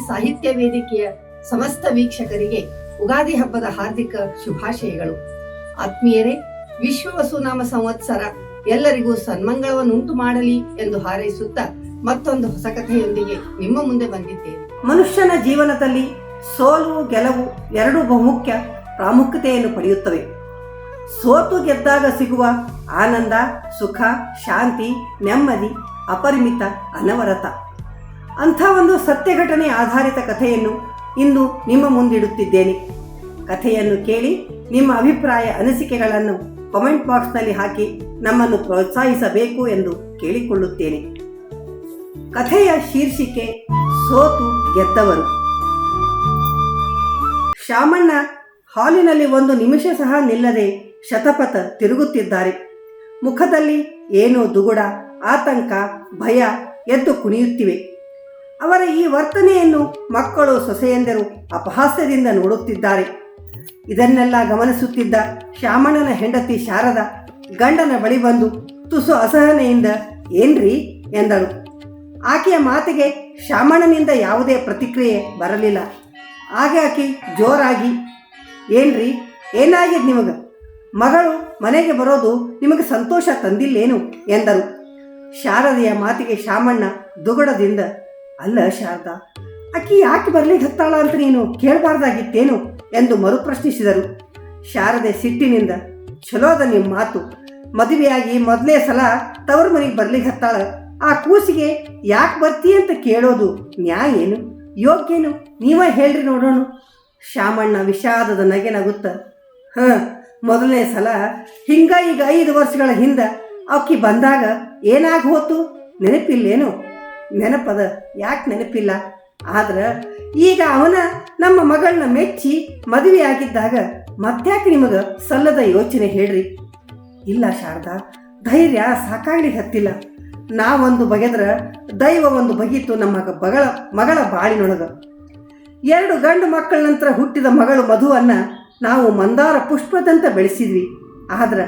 ಸಾಹಿತ್ಯ ವೇದಿಕೆಯ ಸಮಸ್ತ ವೀಕ್ಷಕರಿಗೆ ಉಗಾದಿ ಹಬ್ಬದ ಹಾರ್ದಿಕ ಶುಭಾಶಯಗಳು. ಆತ್ಮೀಯರೇ, ವಿಶ್ವ ವಸುನಾಮ ಸಂವತ್ಸರ ಎಲ್ಲರಿಗೂ ಸನ್ಮಂಗಳವನ್ನುಂಟು ಮಾಡಲಿ ಎಂದು ಹಾರೈಸುತ್ತಾ ಮತ್ತೊಂದು ಹೊಸ ಕಥೆಯೊಂದಿಗೆ ನಿಮ್ಮ ಮುಂದೆ ಬಂದಿದ್ದೇನೆ. ಮನುಷ್ಯನ ಜೀವನದಲ್ಲಿ ಸೋಲು ಗೆಲುವು ಎರಡೂ ಬಹುಮುಖ್ಯ ಪ್ರಾಮುಖ್ಯತೆಯನ್ನು ಪಡೆಯುತ್ತವೆ. ಸೋತು ಗೆದ್ದಾಗ ಸಿಗುವ ಆನಂದ, ಸುಖ, ಶಾಂತಿ, ನೆಮ್ಮದಿ ಅಪರಿಮಿತ, ಅನವರತ. ಅಂಥ ಒಂದು ಸತ್ಯ ಘಟನೆ ಆಧಾರಿತ ಕಥೆಯನ್ನು ಇಂದು ನಿಮ್ಮ ಮುಂದಿಡುತ್ತಿದ್ದೇನೆ. ಕಥೆಯನ್ನು ಕೇಳಿ ನಿಮ್ಮ ಅಭಿಪ್ರಾಯ ಅನಿಸಿಕೆಗಳನ್ನು ಕಾಮೆಂಟ್ ಬಾಕ್ಸ್ನಲ್ಲಿ ಹಾಕಿ ನಮ್ಮನ್ನು ಪ್ರೋತ್ಸಾಹಿಸಬೇಕು ಎಂದು ಕೇಳಿಕೊಳ್ಳುತ್ತೇನೆ. ಕಥೆಯ ಶೀರ್ಷಿಕೆ ಸೋತು ಗೆದ್ದವರು. ಶಾಮಣ್ಣ ಹಾಲಿನಲ್ಲಿ ಒಂದು ನಿಮಿಷ ಸಹ ನಿಲ್ಲದೆ ಶತಪಥ ತಿರುಗುತ್ತಿದ್ದಾರೆ. ಮುಖದಲ್ಲಿ ಏನೋ ದುಗುಡ, ಆತಂಕ, ಭಯ ಎದ್ದು ಕುಣಿಯುತ್ತಿವೆ. ಅವರ ಈ ವರ್ತನೆಯನ್ನು ಮಕ್ಕಳು, ಸೊಸೆಯಂದರು ಅಪಹಾಸ್ಯದಿಂದ ನೋಡುತ್ತಿದ್ದಾರೆ. ಇದನ್ನೆಲ್ಲ ಗಮನಿಸುತ್ತಿದ್ದ ಶಾಮಣ್ಣನ ಹೆಂಡತಿ ಶಾರದ ಗಂಡನ ಬಳಿ ಬಂದು ತುಸು ಅಸಹನೆಯಿಂದ "ಏನ್ರಿ?" ಎಂದಳು. ಆಕೆಯ ಮಾತಿಗೆ ಶಾಮಣ್ಣನಿಂದ ಯಾವುದೇ ಪ್ರತಿಕ್ರಿಯೆ ಬರಲಿಲ್ಲ. ಆಗ ಆಕೆ ಜೋರಾಗಿ "ಏನ್ರಿ, ಏನಾಗಿದೆ ನಿಮಗೆ? ಮಗಳು ಮನೆಗೆ ಬರೋದು ನಿಮಗೆ ಸಂತೋಷ ತಂದಿಲ್ಲೇನು?" ಎಂದರು. ಶಾರದೆಯ ಮಾತಿಗೆ ಶಾಮಣ್ಣ ದುಗುಡದಿಂದ "ಅಲ್ಲ ಶಾರದಾ, ಆಕೆ ಯಾಕೆ ಬರ್ಲಿಕ್ಕೆ ಹತ್ತಾಳ ಅಂತ ನೀನು ಕೇಳಬಾರ್ದಾಗಿತ್ತೇನು?" ಎಂದು ಮರುಪ್ರಶ್ನಿಸಿದರು. ಶಾರದೆ ಸಿಟ್ಟಿನಿಂದ "ಚಲೋದ ನಿಮ್ಮ ಮಾತು. ಮದುವೆಯಾಗಿ ಮೊದಲೇ ಸಲ ತವರು ಮನೆಗೆ ಬರ್ಲಿಕ್ಕೆ ಹತ್ತಾಳ. ಆ ಕೂಸಿಗೆ ಯಾಕೆ ಬರ್ತೀಯ ಅಂತ ಕೇಳೋದು ನ್ಯಾಯ ಏನು, ಯೋಗ್ಯನು? ನೀವೇ ಹೇಳ್ರಿ ನೋಡೋಣ." ಶಾಮಣ್ಣ ವಿಷಾದದ ನಗೆ ನಗುತ್ತ ಮೊದಲನೇ ಸಲ ಹಿಂಗ ಈಗ 5 ವರ್ಷಗಳ ಹಿಂದೆ ಆಕಿ ಬಂದಾಗ ಏನಾಗಿ ಹೋತು ನೆನಪಿಲ್ಲೇನು? ನೆನಪದ, ಯಾಕೆ ನೆನಪಿಲ್ಲ? ಆದ್ರೆ ಈಗ ಅವನ ನಮ್ಮ ಮಗಳನ್ನ ಮೆಚ್ಚಿ ಮದುವೆ ಆಗಿದ್ದಾಗ ಮತ್ತ್ಯಾಕೆ ನಿಮಗೆ ಸಲ್ಲದ ಯೋಚನೆ ಹೇಳ್ರಿ? ಇಲ್ಲ ಶಾರದಾ, ಧೈರ್ಯ ಸಾಕಾಗ್ಲಿಕ್ಕೆ ಹತ್ತಿಲ್ಲ. ನಾವೊಂದು ಬಗೆದ್ರ ದೈವ ಒಂದು ಬಗೀತು ನಮ್ಮ ಮಗಳ ಬಾಳಿನೊಳಗ. 2 ಗಂಡು ಮಕ್ಕಳ ನಂತರ ಹುಟ್ಟಿದ ಮಗಳು ಮಧುವನ್ನ ನಾವು ಮಂದಾರ ಪುಷ್ಪದಂತ ಬೆಳೆಸಿದ್ವಿ. ಆದ್ರೆ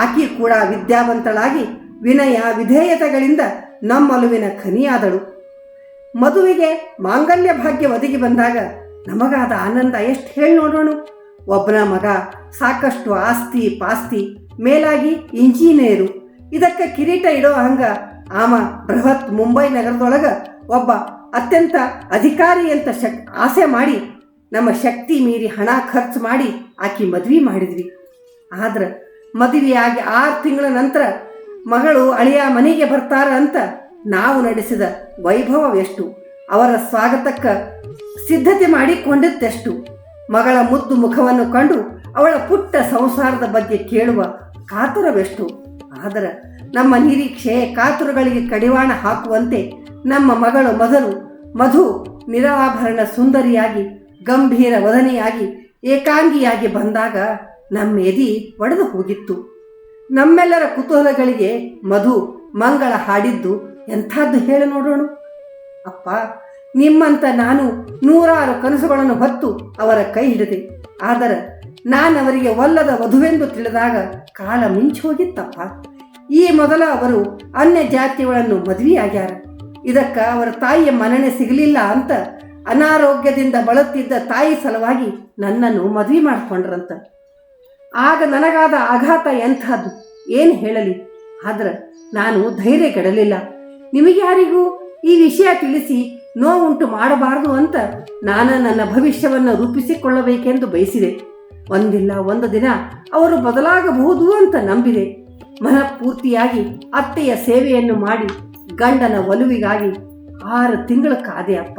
ಆಕೆ ಕೂಡ ವಿದ್ಯಾವಂತಳಾಗಿ ವಿನಯ ವಿಧೇಯತೆಗಳಿಂದ ನಮ್ಮಲುವಿನ ಖನಿಯಾದಳು. ಮದುವೆಗೆ ಮಾಂಗಲ್ಯ ಭಾಗ್ಯ ಒದಗಿ ಬಂದಾಗ ನಮಗಾದ ಆನಂದ ಎಷ್ಟು ಹೇಳಿ ನೋಡೋಣ. ಒಬ್ಬನ ಮಗ, ಸಾಕಷ್ಟು ಆಸ್ತಿ ಪಾಸ್ತಿ, ಮೇಲಾಗಿ ಇಂಜಿನಿಯರು, ಇದಕ್ಕೆ ಕಿರೀಟ ಇಡೋ ಹಂಗ ಆಮ ಬೃಹತ್ ಮುಂಬೈ ನಗರದೊಳಗೆ ಒಬ್ಬ ಅತ್ಯಂತ ಅಧಿಕಾರಿ ಅಂತ ಆಸೆ ಮಾಡಿ ನಮ್ಮ ಶಕ್ತಿ ಮೀರಿ ಹಣ ಖರ್ಚು ಮಾಡಿ ಆಕೆ ಮದುವೆ ಮಾಡಿದ್ವಿ. ಆದ್ರೆ ಮದುವೆಯಾಗಿ 6 ತಿಂಗಳ ನಂತರ ಮಗಳು ಅಳಿಯ ಮನೆಗೆ ಬರ್ತಾರ ಅಂತ ನಾವು ನಡೆಸಿದ ವೈಭವವೆಷ್ಟು, ಅವರ ಸ್ವಾಗತಕ್ಕೆ ಸಿದ್ಧತೆ ಮಾಡಿಕೊಂಡದ್ದೆಷ್ಟು, ಮಗಳ ಮುದ್ದು ಮುಖವನ್ನು ಕಂಡು ಅವಳ ಪುಟ್ಟ ಸಂಸಾರದ ಬಗ್ಗೆ ಕೇಳುವ ಕಾತುರವೆಷ್ಟು. ಆದರೆ ನಮ್ಮ ನಿರೀಕ್ಷೆ ಕಾತುರಗಳಿಗೆ ಕಡಿವಾಣ ಹಾಕುವಂತೆ ನಮ್ಮ ಮಗಳು ಮಧು ನಿರಾಭರಣ ಸುಂದರಿಯಾಗಿ, ಗಂಭೀರ ವದನೆಯಾಗಿ, ಏಕಾಂಗಿಯಾಗಿ ಬಂದಾಗ ನಮ್ಮ ಎದೆ ಒಡೆದು ಹೋಗಿತ್ತು. ನಮ್ಮೆಲ್ಲರ ಕುತೂಹಲಗಳಿಗೆ ಮಧು ಮಂಗಳ ಹಾಡಿದ್ದು ಎಂಥದ್ದು ಹೇಳಿ ನೋಡೋಣ. ಅಪ್ಪ, ನಿಮ್ಮಂತ ನಾನು 100 ಕನಸುಗಳನ್ನು ಹೊತ್ತು ಅವರ ಕೈ ಹಿಡಿದೆ. ಆದರೆ ನಾನವರಿಗೆ ಒಲ್ಲದ ವಧುವೆಂದು ತಿಳಿದಾಗ ಕಾಲ ಮಿಂಚು ಹೋಗಿತ್ತಪ್ಪ. ಈ ಮೊದಲ ಅವರು ಅನ್ಯ ಜಾತಿಗಳನ್ನು ಮದುವೆಯಾಗ್ಯಾರ. ಇದಕ್ಕೆ ಅವರ ತಾಯಿಯ ಮನ್ನಣೆ ಸಿಗಲಿಲ್ಲ ಅಂತ ಅನಾರೋಗ್ಯದಿಂದ ಬಳಲ್ತಿದ್ದ ತಾಯಿ ಸಲುವಾಗಿ ನನ್ನನ್ನು ಮದುವೆ ಮಾಡಿಕೊಂಡ್ರಂತ. ಆಗ ನನಗಾದ ಆಘಾತ ಎಂಥದ್ದು ಏನು ಹೇಳಲಿ. ಆದ್ರೆ ನಾನು ಧೈರ್ಯಗೆಡಲಿಲ್ಲ. ನಿಮಗ್ಯಾರಿಗೂ ಈ ವಿಷಯ ತಿಳಿಸಿ ನೋವುಂಟು ಮಾಡಬಾರದು ಅಂತ ನಾನು ನನ್ನ ಭವಿಷ್ಯವನ್ನು ರೂಪಿಸಿಕೊಳ್ಳಬೇಕೆಂದು ಬಯಸಿದೆ. ಒಂದಿಲ್ಲ ಒಂದು ದಿನ ಅವರು ಬದಲಾಗಬಹುದು ಅಂತ ನಂಬಿದೆ. ಮನಪೂರ್ತಿಯಾಗಿ ಅತ್ತೆಯ ಸೇವೆಯನ್ನು ಮಾಡಿ ಗಂಡನ ಒಲುವಿಗಾಗಿ 6 ತಿಂಗಳ ಕಾದೆ ಅಪ್ಪ.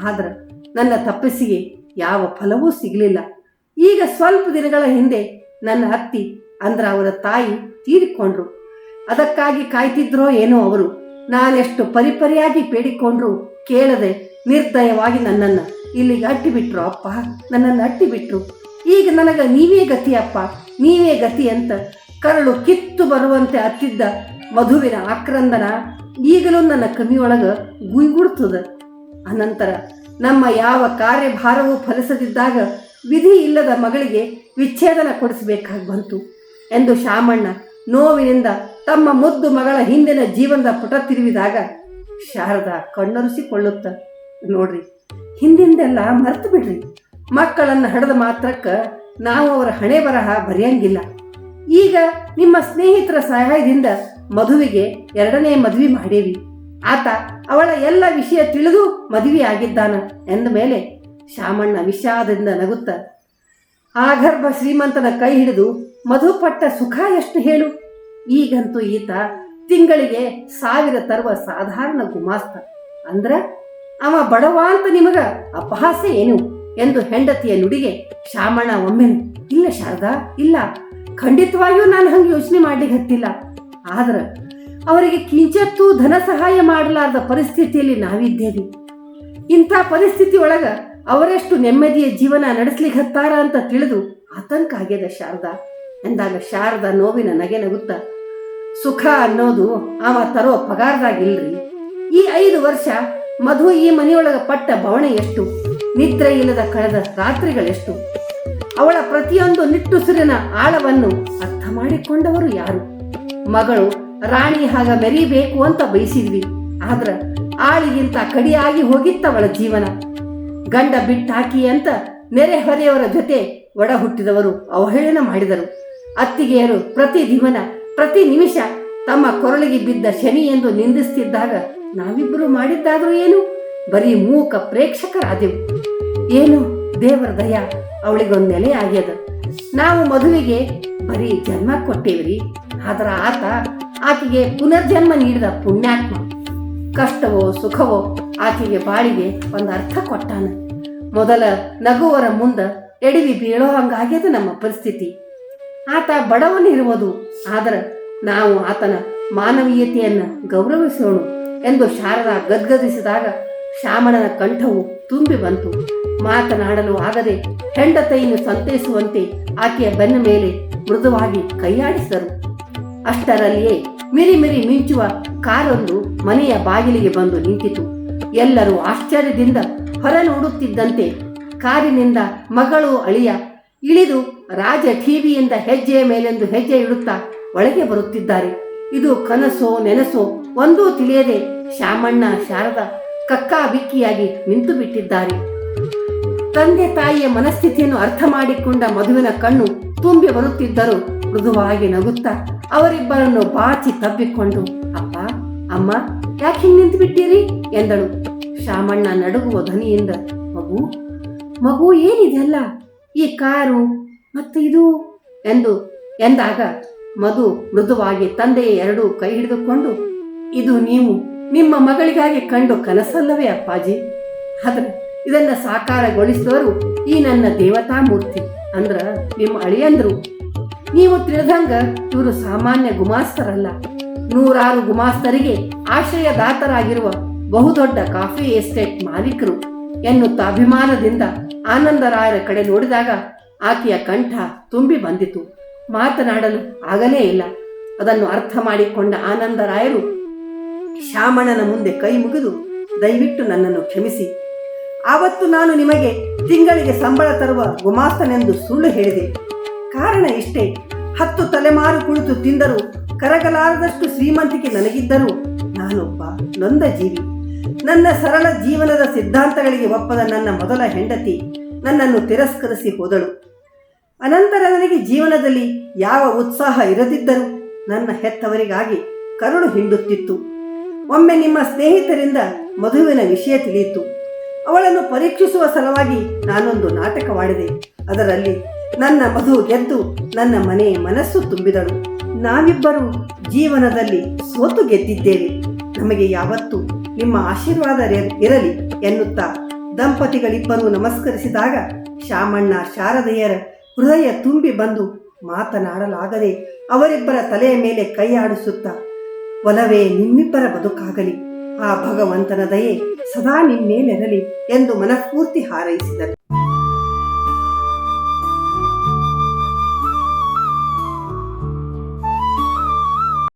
ಆದ್ರೆ ನನ್ನ ತಪಸ್ಸಿಗೆ ಯಾವ ಫಲವೂ ಸಿಗಲಿಲ್ಲ. ಈಗ ಸ್ವಲ್ಪ ದಿನಗಳ ಹಿಂದೆ ನನ್ನ ಅತ್ತಿ ಅಂದ್ರೆ ಅವರ ತಾಯಿ ತೀರಿಕೊಂಡ್ರು. ಅದಕ್ಕಾಗಿ ಕಾಯ್ತಿದ್ರೋ ಏನೋ ಅವರು. ನಾನೆಷ್ಟು ಪರಿಪರಿಯಾಗಿ ಬೇಡಿಕೊಂಡ್ರು ಕೇಳದೆ ನಿರ್ದಯವಾಗಿ ನನ್ನನ್ನು ಇಲ್ಲಿಗೆ ಅಟ್ಟಿಬಿಟ್ರು ಅಪ್ಪ, ನನ್ನನ್ನು ಅಟ್ಟಿಬಿಟ್ರು. ಈಗ ನನಗೆ ನೀವೇ ಗತಿ ಅಪ್ಪ, ನೀವೇ ಗತಿ ಅಂತ ಕರಳು ಕಿತ್ತು ಬರುವಂತೆ ಅತ್ತಿದ್ದ ಮಧುವಿನ ಆಕ್ರಂದನ ಈಗಲೂ ನನ್ನ ಕಮಿಯೊಳಗೆ ಗುಯ್ಗುಡ್ತದ. ಅನಂತರ ನಮ್ಮ ಯಾವ ಕಾರ್ಯಭಾರವೂ ಫಲಿಸದಿದ್ದಾಗ ವಿಧಿ ಇಲ್ಲದ ಮಗಳಿಗೆ ವಿಚ್ಛೇದನ ಕೊಡಿಸಬೇಕಾಗಿ ಬಂತು ಎಂದು ಶಾಮಣ್ಣ ನೋವಿನಿಂದ ತಮ್ಮ ಮುದ್ದು ಮಗಳ ಹಿಂದಿನ ಜೀವನದ ಪುಟ ತಿರುವಿದಾಗ ಶಾರದಾ ಕಣ್ಣೊರೆಸಿಕೊಳ್ಳುತ್ತ, ನೋಡ್ರಿ, ಹಿಂದಿಂದೆಲ್ಲ ಮರ್ತು ಬಿಡ್ರಿ. ಮಕ್ಕಳನ್ನು ಹಡೆದ ಮಾತ್ರಕ್ಕ ನಾವು ಅವರ ಹಣೆ ಬರಹ ಬರೆಯಂಗಿಲ್ಲ. ಈಗ ನಿಮ್ಮ ಸ್ನೇಹಿತರ ಸಹಾಯದಿಂದ ಮಧುವಿಗೆ 2ನೇ ಮದುವೆ ಮಾಡೇವಿ. ಆತ ಅವಳ ಎಲ್ಲ ವಿಷಯ ತಿಳಿದು ಮದುವೆ ಆಗಿದ್ದಾನ ಎಂದ ಮೇಲೆ ಶಾಮಣ್ಣ ವಿಷಾದದಿಂದ ನಗುತ್ತ, ಆಗರ್ಭ ಶ್ರೀಮಂತನ ಕೈ ಹಿಡಿದು ಮಧುಪಟ್ಟ ಸುಖ ಎಷ್ಟು ಹೇಳು. ಈಗಂತೂ ಈತ ತಿಂಗಳಿಗೆ 1000 ತರುವ ಸಾಧಾರಣ ಗುಮಾಸ್ತ. ಅಂದ್ರ ಅವ ಬಡವ ಅಂತ ನಿಮಗ ಅಪಹಾಸ್ಯ ಏನು ಎಂದು ಹೆಂಡತಿಯ ನುಡಿಗೆ ಶಾಮಣ್ಣ ಒಮ್ಮೆನು, ಇಲ್ಲ ಶಾರದಾ, ಇಲ್ಲ, ಖಂಡಿತವಾಗಿಯೂ ನಾನು ಹಂಗೆ ಯೋಚನೆ ಮಾಡ್ಲಿಕ್ಕೆ ಹತ್ತಿಲ್ಲ. ಆದ್ರ ಅವರಿಗೆ ಕಿಂಚತ್ತೂ ಧನ ಸಹಾಯ ಮಾಡಲಾರದ ಪರಿಸ್ಥಿತಿಯಲ್ಲಿ ನಾವಿದ್ದೇವೆ. ಇಂಥ ಪರಿಸ್ಥಿತಿ ಒಳಗ ಅವರೆಷ್ಟು ನೆಮ್ಮದಿಯ ಜೀವನ ನಡೆಸ್ಲಿಕ್ಕೆ ಹತ್ತಾರ ಅಂತ ತಿಳಿದು ಆತಂಕ ಆಗ್ಯದ ಶಾರದಾ ಎಂದಾಗ ಶಾರದಾ ನೋವಿನ ನಗೆ ನಗುತ್ತ, ಸುಖ ಅನ್ನೋದು ಅವ ತರೋ ಪಗಾರದಾಗಿಲ್ರಿ. ಈ 5 ವರ್ಷ ಮಧು ಈ ಮನೆಯೊಳಗ ಪಟ್ಟ ಬವಣೆ ಎಷ್ಟು, ನಿದ್ರೆ ಇಲ್ಲದ ಕಳೆದ ರಾತ್ರಿಗಳೆಷ್ಟು, ಅವಳ ಪ್ರತಿಯೊಂದು ನಿಟ್ಟುಸಿರಿನ ಆಳವನ್ನು ಅರ್ಥ ಮಾಡಿಕೊಂಡವರು ಯಾರು? ಮಗಳು ರಾಣಿ ಹಾಗ ಮೆರಿಬೇಕು ಅಂತ ಬಯಸಿದ್ವಿ. ಆದ್ರ ಆಳಿಗಿಂತ ಕಡಿಯಾಗಿ ಹೋಗಿತ್ತವಳ ಜೀವನ. ಗಂಡ ಬಿಟ್ಟಾಕಿ ಅಂತ ನೆರೆಹೊರೆಯವರ ಜೊತೆ ಒಡ ಹುಟ್ಟಿದವರು ಅವಹೇಳನ ಮಾಡಿದರು. ಅತ್ತಿಗೆಯರು ಪ್ರತಿ ದಿವನ ಪ್ರತಿ ನಿಮಿಷ ತಮ್ಮ ಕೊರಳಿಗೆ ಬಿದ್ದ ಶನಿ ಎಂದು ನಿಂದಿಸ್ತಿದ್ದಾಗ ನಾವಿಬ್ಬರು ಮಾಡಿದ್ದಾದ್ರೂ ಏನು? ಬರೀ ಮೂಕ ಪ್ರೇಕ್ಷಕರಾದೆವು. ಏನು ದೇವರ ದಯ, ಅವಳಿಗೊಂದು ನೆಲೆ ಆಗ್ಯದ. ನಾವು ಮಧುವಿಗೆ ಬರೀ ಜನ್ಮ ಕೊಟ್ಟೇವ್ರಿ. ಆದ್ರ ಆತ ಆಕೆಗೆ ಪುನರ್ಜನ್ಮ ನೀಡಿದ ಪುಣ್ಯಾತ್ಮ. ಕಷ್ಟವೋ ಸುಖವೋ ಆಕೆಗೆ ಬಾಳಿಗೆ ಒಂದು ಅರ್ಥ ಕೊಟ್ಟಾನ. ಮೊದಲ ನಗುವರ ಮುಂದ ಎಡವಿ ಬೀಳೋ ಹಂಗಾಗ್ಯದ ನಮ್ಮ ಪರಿಸ್ಥಿತಿ. ಆತ ಬಡವನಿರುವುದು, ಆದ್ರೆ ನಾವು ಆತನ ಮಾನವೀಯತೆಯನ್ನ ಗೌರವಿಸೋಣ ಎಂದು ಶಾರದಾ ಗದ್ಗದಿಸಿದಾಗ ಶಾಮಣ್ಣನ ಕಂಠವು ತುಂಬಿ ಬಂತು. ಮಾತನಾಡಲು ಆಗದೆ ಹೆಂಡತೆಯನ್ನು ಸಂತೈಸುವಂತೆ ಆಕೆಯ ಬೆನ್ನ ಮೇಲೆ ಮೃದುವಾಗಿ ಕೈಯಾಡಿಸಿದರು. ಅಷ್ಟರಲ್ಲಿಯೇ ಮಿರಿ ಮಿರಿ ಮಿಂಚುವ ಕಾರೊಂದು ಮನೆಯ ಬಾಗಿಲಿಗೆ ಬಂದು ನಿಂತಿತು. ಎಲ್ಲರೂ ಆಶ್ಚರ್ಯದಿಂದ ಹೊರ ನೋಡುತ್ತಿದ್ದಂತೆ ಕಾರಿನಿಂದ ಮಗಳು ಅಳಿಯ ಇಳಿದು ರಾಜ ಟಿವಿಯಿಂದ ಹೆಜ್ಜೆಯ ಮೇಲೆಂದು ಹೆಜ್ಜೆ ಇಡುತ್ತಾ ಒಳಗೆ ಬರುತ್ತಿದ್ದಾರೆ. ಇದು ಕನಸೋ ನೆನಸೋ ಒಂದೂ ತಿಳಿಯದೆ ಶಾಮಣ್ಣ ಶಾರದಾ ಕಕ್ಕಾ ಬಿಕ್ಕಿಯಾಗಿ ನಿಂತು ಬಿಟ್ಟಿದ್ದಾರೆ. ತಂದೆ ತಾಯಿಯ ಮನಸ್ಥಿತಿಯನ್ನು ಅರ್ಥ ಮಾಡಿಕೊಂಡ ಮಧುವಿನ ಕಣ್ಣು ತುಂಬಿ ಬರುತ್ತಿದ್ದರು. ಮೃದುವಾಗಿ ನಗುತ್ತಾ ಅವರಿಬ್ಬರನ್ನು ಬಾಚಿ ತಬ್ಬಿಕೊಂಡು, ಅಪ್ಪ ಅಮ್ಮ ಯಾಕೆ ಹಿಂಗೆ ನಿಂತು ಬಿಟ್ಟಿರಿ ಎಂದಳು. ಶಾಮಣ್ಣ ನಡುಗುವ ಧ್ವನಿಯಿಂದ, ಮಗು ಮಗು ಏನಿದೆಲ್ಲ, ಈ ಕಾರು ಮತ್ತು ಇದು ಎಂದಾಗ ಮಧು ಮೃದುವಾಗಿ ತಂದೆಯ 2 ಕೈ ಹಿಡಿದುಕೊಂಡು, ಇದು ನೀವು ನಿಮ್ಮ ಮಗಳಿಗಾಗಿ ಕಂಡು ಕನಸಲ್ಲವೇ ಅಪ್ಪಾಜಿ? ಆದ್ರೆ ಇದನ್ನ ಸಾಕಾರಗೊಳಿಸಿದವರು ಈ ನನ್ನ ದೇವತಾ ಮೂರ್ತಿ ಅಂದ್ರ ನಿಮ್ಮ ಅಳಿಯಂದ್ರು. ನೀವು ತಿಳಿದಂಗ ಇವರು ಸಾಮಾನ್ಯ ಗುಮಾಸ್ತರಲ್ಲ, 100 ಗುಮಾಸ್ತರಿಗೆ ಆಶ್ರಯದಾತರಾಗಿರುವ ಬಹುದೊಡ್ಡ ಕಾಫಿ ಎಸ್ಟೇಟ್ ಮಾಲೀಕರು ಎನ್ನುತ್ತಾ ಅಭಿಮಾನದಿಂದ ಆನಂದರಾಯರ ಕಡೆ ನೋಡಿದಾಗ ಆಕೆಯ ಕಂಠ ತುಂಬಿ ಬಂದಿತು. ಮಾತನಾಡಲು ಆಗಲೇ ಇಲ್ಲ. ಅದನ್ನು ಅರ್ಥ ಮಾಡಿಕೊಂಡ ಆನಂದರಾಯರು ಶಾಮಣ್ಣನ ಮುಂದೆ ಕೈ ಮುಗಿದು, ದಯವಿಟ್ಟು ನನ್ನನ್ನು ಕ್ಷಮಿಸಿ. ಆವತ್ತು ನಾನು ನಿಮಗೆ ತಿಂಗಳಿಗೆ ಸಂಬಳ ತರುವ ಗುಮಾಸ್ತನೆಂದು ಸುಳ್ಳು ಹೇಳಿದೆ. ಕಾರಣ ಇಷ್ಟೇ, 10 ತಲೆಮಾರು ಕುಳಿತು ತಿಂದರೂ ಕರಗಲಾರದಷ್ಟು ಶ್ರೀಮಂತಿಕೆ ನನಗಿದ್ದರೂ ನಾನೊಬ್ಬ ನೊಂದ ಜೀವಿ. ನನ್ನ ಸರಳ ಜೀವನದ ಸಿದ್ಧಾಂತಗಳಿಗೆ ಒಪ್ಪದ ನನ್ನ ಮೊದಲ ಹೆಂಡತಿ ನನ್ನನ್ನು ತಿರಸ್ಕರಿಸಿ ಹೋದಳು. ಅನಂತರ ನನಗೆ ಜೀವನದಲ್ಲಿ ಯಾವ ಉತ್ಸಾಹ ಇರದಿದ್ದರೂ ನನ್ನ ಹೆತ್ತವರಿಗಾಗಿ ಕರುಳು ಹಿಂಡುತ್ತಿತ್ತು. ಒಮ್ಮೆ ನಿಮ್ಮ ಸ್ನೇಹಿತರಿಂದ ಮಧುವಿನ ವಿಷಯ ತಿಳಿಯಿತು. ಅವಳನ್ನು ಪರೀಕ್ಷಿಸುವ ಸಲುವಾಗಿ ನಾನೊಂದು ನಾಟಕವಾಡಿದೆ. ಅದರಲ್ಲಿ ನನ್ನ ಮಧು ಗೆದ್ದು ನನ್ನ ಮನೆ ಮನಸ್ಸು ತುಂಬಿದಳು. ನಾವಿಬ್ಬರು ಜೀವನದಲ್ಲಿ ಸೋತು ಗೆದ್ದಿದ್ದೇವೆ. ನಮಗೆ ಯಾವತ್ತೂ ನಿಮ್ಮ ಆಶೀರ್ವಾದ ಇರಲಿ ಎನ್ನುತ್ತಾ ದಂಪತಿಗಳಿಬ್ಬರೂ ನಮಸ್ಕರಿಸಿದಾಗ ಶಾಮಣ್ಣ ಶಾರದೆಯರ ಹೃದಯ ತುಂಬಿ ಬಂದು ಮಾತನಾಡಲಾಗದೆ ಅವರಿಬ್ಬರ ತಲೆಯ ಮೇಲೆ ಕೈ ಆಡಿಸುತ್ತಾ, ಒಲವೇ ನಿಮ್ಮಿಬ್ಬರ ಬದುಕಾಗಲಿ, ಆ ಭಗವಂತನ ದಯೆ ಸದಾ ನಿಮ್ಮೇಲಿರಲಿ ಎಂದು ಮನಸ್ಫೂರ್ತಿ ಹಾರೈಸಿದರು.